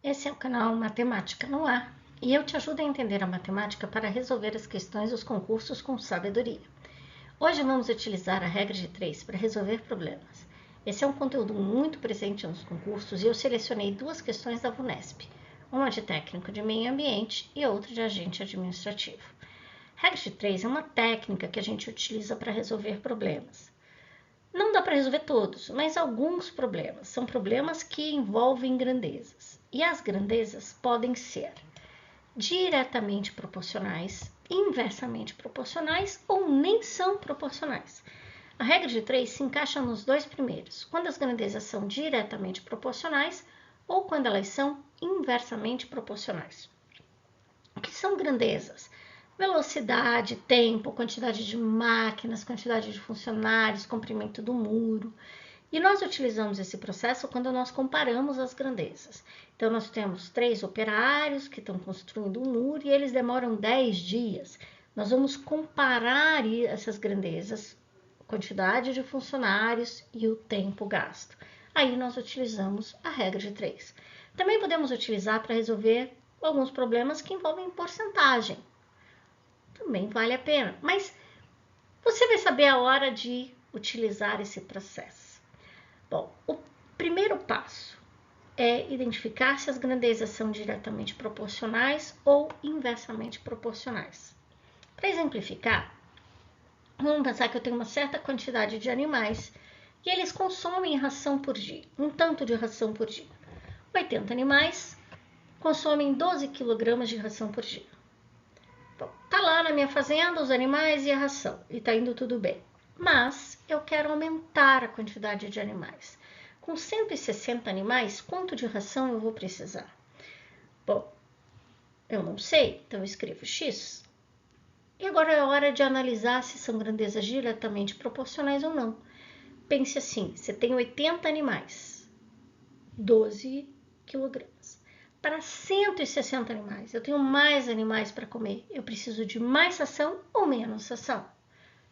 Esse é o canal Matemática no Ar e eu te ajudo a entender a matemática para resolver as questões dos concursos com sabedoria. Hoje vamos utilizar a regra de 3 para resolver problemas. Esse é um conteúdo muito presente nos concursos e eu selecionei duas questões da VUNESP, uma de técnico de meio ambiente e outra de agente administrativo. Regra de 3 é uma técnica que a gente utiliza para resolver problemas. Não dá para resolver todos, mas alguns problemas. São problemas que envolvem grandezas. E as grandezas podem ser diretamente proporcionais, inversamente proporcionais ou nem são proporcionais. A regra de 3 se encaixa nos dois primeiros, quando as grandezas são diretamente proporcionais ou quando elas são inversamente proporcionais. O que são grandezas? Velocidade, tempo, quantidade de máquinas, quantidade de funcionários, comprimento do muro. E nós utilizamos esse processo quando nós comparamos as grandezas. Então, nós temos 3 operários que estão construindo um muro e eles demoram 10 dias. Nós vamos comparar essas grandezas, quantidade de funcionários e o tempo gasto. Aí nós utilizamos a regra de 3. Também podemos utilizar para resolver alguns problemas que envolvem porcentagem. Também vale a pena, mas você vai saber a hora de utilizar esse processo. Bom, o primeiro passo é identificar se as grandezas são diretamente proporcionais ou inversamente proporcionais. Para exemplificar, vamos pensar que eu tenho uma certa quantidade de animais e eles consomem ração por dia, um tanto de ração por dia. 80 animais consomem 12 kg de ração por dia. Bom, tá lá na minha fazenda os animais e a ração, e tá indo tudo bem. Mas eu quero aumentar a quantidade de animais. Com 160 animais, quanto de ração eu vou precisar? Bom, eu não sei, então eu escrevo X. E agora é hora de analisar se são grandezas diretamente proporcionais ou não. Pense assim, você tem 80 animais, 12 quilogramas. Para 160 animais, eu tenho mais animais para comer. Eu preciso de mais ração ou menos ração?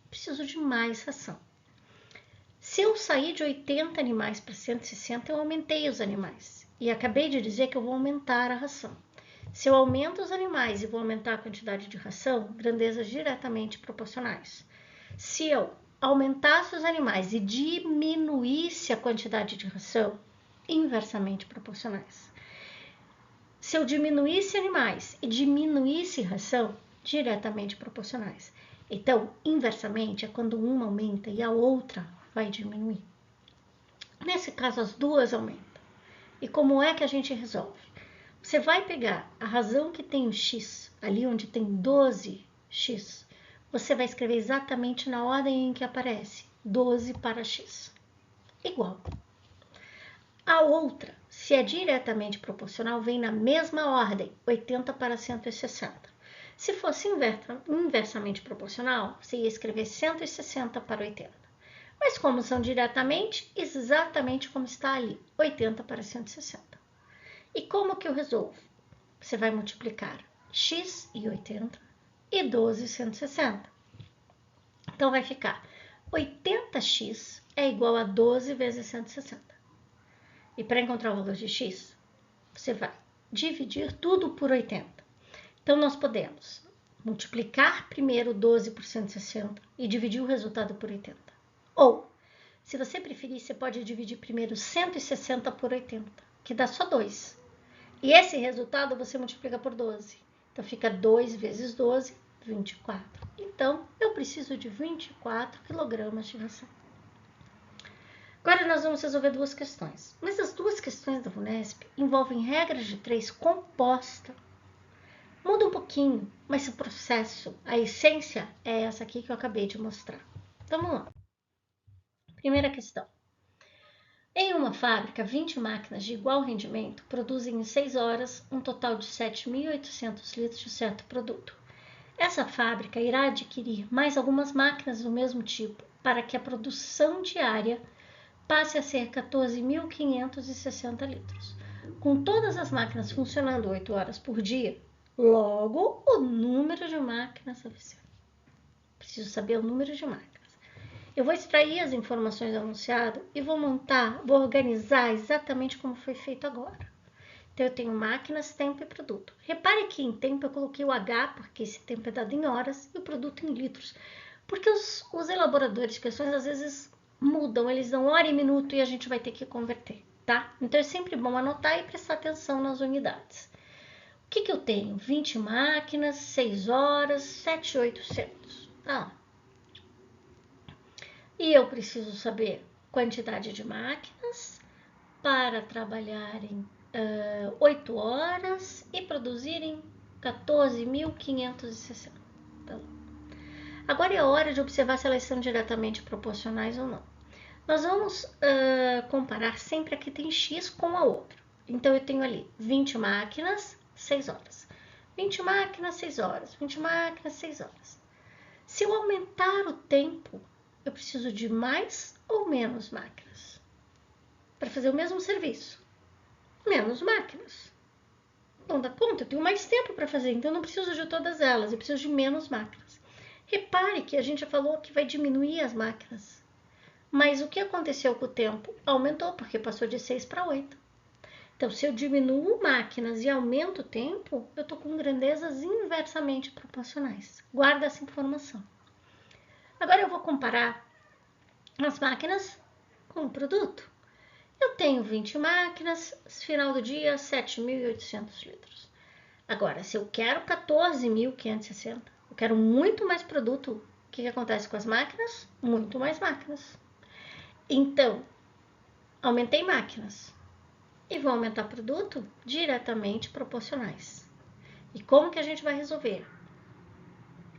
Preciso de mais ração. Se eu sair de 80 animais para 160, eu aumentei os animais. E acabei de dizer que eu vou aumentar a ração. Se eu aumento os animais e vou aumentar a quantidade de ração, grandezas diretamente proporcionais. Se eu aumentasse os animais e diminuísse a quantidade de ração, inversamente proporcionais. Se eu diminuísse animais e diminuísse ração, diretamente proporcionais. Então, inversamente é quando uma aumenta e a outra vai diminuir. Nesse caso, as duas aumentam. E como é que a gente resolve? Você vai pegar a razão que tem o x, ali onde tem 12x, você vai escrever exatamente na ordem em que aparece, 12 para x, igual. A outra, se é diretamente proporcional, vem na mesma ordem, 80 para 160. Se fosse inversamente proporcional, você ia escrever 160 para 80. Mas como são diretamente, exatamente como está ali, 80 para 160. E como que eu resolvo? Você vai multiplicar x e 80 e 12 e 160. Então vai ficar 80x é igual a 12 vezes 160. E para encontrar o valor de x, você vai dividir tudo por 80. Então, nós podemos multiplicar primeiro 12 por 160 e dividir o resultado por 80. Ou, se você preferir, você pode dividir primeiro 160 por 80, que dá só 2. E esse resultado você multiplica por 12. Então, fica 2 vezes 12, 24. Então, eu preciso de 24 kg de ração. Agora nós vamos resolver duas questões. Mas as duas questões da VUNESP envolvem regras de 3 composta. Muda um pouquinho, mas o processo, a essência é essa aqui que eu acabei de mostrar. Então vamos lá. Primeira questão. Em uma fábrica, 20 máquinas de igual rendimento produzem em 6 horas um total de 7.800 litros de certo produto. Essa fábrica irá adquirir mais algumas máquinas do mesmo tipo para que a produção diária passe a ser 14.560 litros. Com todas as máquinas funcionando 8 horas por dia, logo o número de máquinas suficiente. Preciso saber o número de máquinas. Eu vou extrair as informações do anunciado e vou organizar exatamente como foi feito agora. Então, eu tenho máquinas, tempo e produto. Repare que em tempo eu coloquei o H, porque esse tempo é dado em horas, e o produto em litros. Porque os elaboradores de questões, às vezes, mudam. Eles dão hora e minuto e a gente vai ter que converter, tá? Então, é sempre bom anotar e prestar atenção nas unidades. O que eu tenho? 20 máquinas, 6 horas, 7.800. Tá. E eu preciso saber quantidade de máquinas para trabalharem 8 horas e produzirem 14.560. Tá. Agora é hora de observar se elas são diretamente proporcionais ou não. Nós vamos comparar sempre a que tem X com a outra. Então, eu tenho ali 20 máquinas, 6 horas. 20 máquinas, 6 horas. 20 máquinas, 6 horas. Se eu aumentar o tempo, eu preciso de mais ou menos máquinas para fazer o mesmo serviço. Menos máquinas. Não dá conta, eu tenho mais tempo para fazer, então eu não preciso de todas elas, eu preciso de menos máquinas. Repare que a gente já falou que vai diminuir as máquinas. Mas o que aconteceu com o tempo? Aumentou, porque passou de 6 para 8. Então, se eu diminuo máquinas e aumento o tempo, eu estou com grandezas inversamente proporcionais. Guarda essa informação. Agora eu vou comparar as máquinas com o produto. Eu tenho 20 máquinas, final do dia, 7.800 litros. Agora, se eu quero 14.560, eu quero muito mais produto, o que acontece com as máquinas? Muito mais máquinas. Então, aumentei máquinas e vou aumentar produto diretamente proporcionais. E como que a gente vai resolver?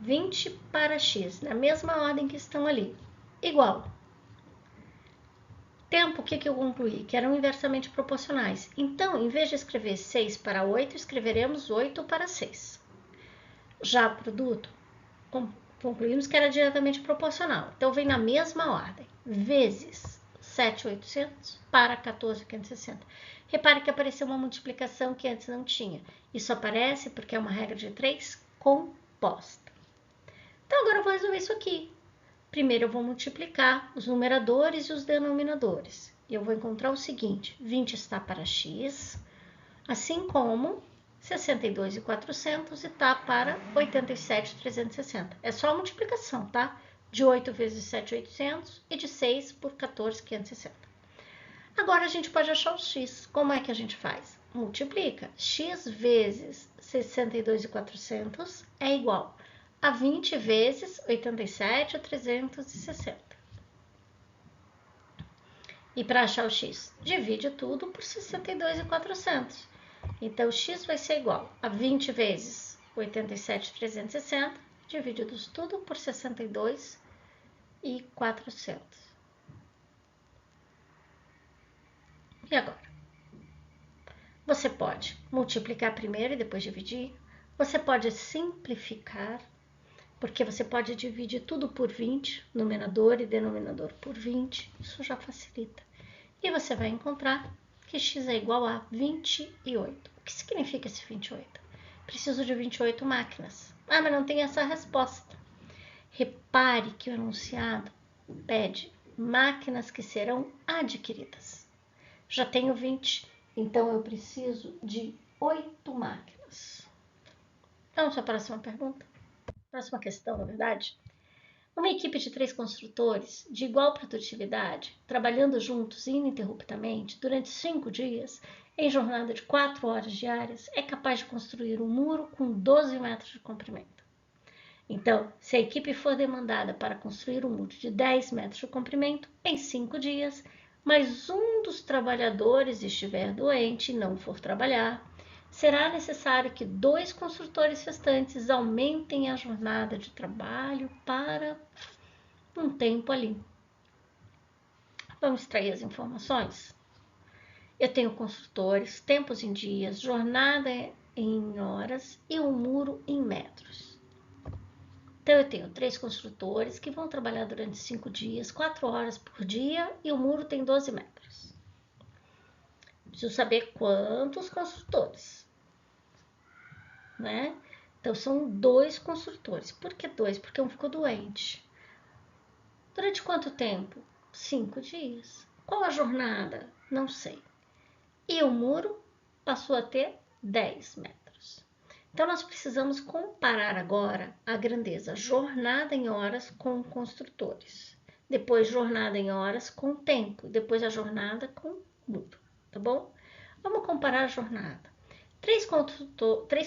20 para X, na mesma ordem que estão ali, igual. Tempo, o que eu concluí? Que eram inversamente proporcionais. Então, em vez de escrever 6 para 8, escreveremos 8 para 6. Já o produto, concluímos que era diretamente proporcional. Então, vem na mesma ordem. Vezes 7.800 para 14.560. Repare que apareceu uma multiplicação que antes não tinha. Isso aparece porque é uma regra de 3 composta. Então, agora eu vou resolver isso aqui. Primeiro, eu vou multiplicar os numeradores e os denominadores. E eu vou encontrar o seguinte: 20 está para X, assim como 62.400 está para 87.360. É só a multiplicação, tá? De 8 vezes 7.800 e de 6 por 14.560. Agora, a gente pode achar o X. Como é que a gente faz? Multiplica. X vezes 62.400 é igual a 20 vezes 87.360. E para achar o X, divide tudo por 62.400. Então, X vai ser igual a 20 vezes 87.360, divididos tudo por 62.400. E agora? Você pode multiplicar primeiro e depois dividir. Você pode simplificar, porque você pode dividir tudo por 20, numerador e denominador por 20, isso já facilita. E você vai encontrar que x é igual a 28. O que significa esse 28? Preciso de 28 máquinas. Ah, mas não tem essa resposta. Repare que o enunciado pede máquinas que serão adquiridas. Já tenho 20, então eu preciso de 8 máquinas. Vamos para a próxima pergunta? Próxima questão, na verdade. Uma equipe de 3 construtores de igual produtividade, trabalhando juntos ininterruptamente durante 5 dias, em jornada de 4 horas diárias, é capaz de construir um muro com 12 metros de comprimento. Então, se a equipe for demandada para construir um muro de 10 metros de comprimento em 5 dias, mas um dos trabalhadores estiver doente e não for trabalhar, será necessário que 2 construtores restantes aumentem a jornada de trabalho para um tempo ali. Vamos extrair as informações? Eu tenho construtores, tempos em dias, jornada em horas e um muro em metros. Então, eu tenho 3 construtores que vão trabalhar durante 5 dias, 4 horas por dia, e o muro tem 12 metros. Preciso saber quantos construtores, né? Então, são 2 construtores. Por que 2? Porque um ficou doente. Durante quanto tempo? 5 dias. Qual a jornada? Não sei. E o muro? passou a ter 10 metros. Então, nós precisamos comparar agora a grandeza jornada em horas com construtores. Depois, jornada em horas com tempo. Depois, a jornada com muro, tá bom? Vamos comparar a jornada. Três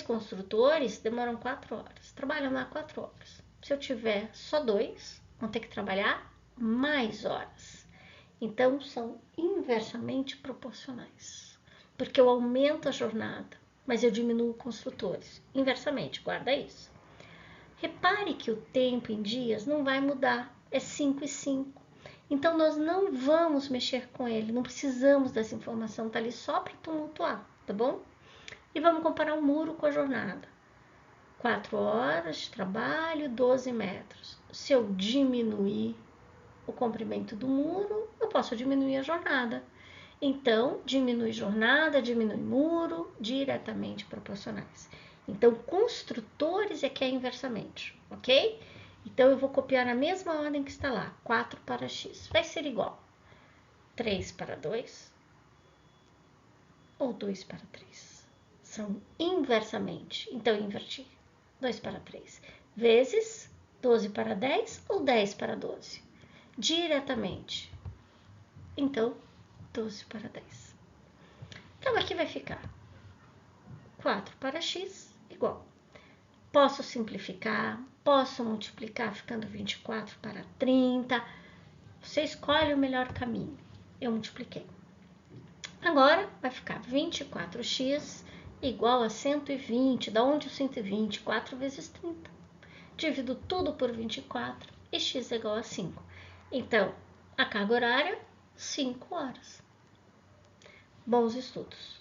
construtores demoram 4 horas. Trabalham lá 4 horas. Se eu tiver só 2, vão ter que trabalhar mais horas. Então, são inversamente proporcionais. Porque eu aumento a jornada, mas eu diminuo construtores. Inversamente, guarda isso. Repare que o tempo em dias não vai mudar, é 5 e 5. Então, nós não vamos mexer com ele, não precisamos dessa informação, tá ali só para tumultuar, tá bom? E vamos comparar o muro com a jornada. 4 horas de trabalho, 12 metros. Se eu diminuir o comprimento do muro, eu posso diminuir a jornada. Então, diminui jornada, diminui muro, diretamente proporcionais. Então, construtores é que é inversamente, ok? Então, eu vou copiar na mesma ordem que está lá, 4 para x. Vai ser igual 3 para 2 ou 2 para 3. São inversamente, então, inverti. 2 para 3 vezes 12 para 10 ou 10 para 12. Diretamente. Então, 12 para 10. Então, aqui vai ficar 4 para x igual. Posso simplificar, posso multiplicar ficando 24 para 30. Você escolhe o melhor caminho. Eu multipliquei. Agora, vai ficar 24x igual a 120. Da onde o 120? 4 vezes 30. Divido tudo por 24 e x é igual a 5. Então, a carga horária, 5 horas. Bons estudos!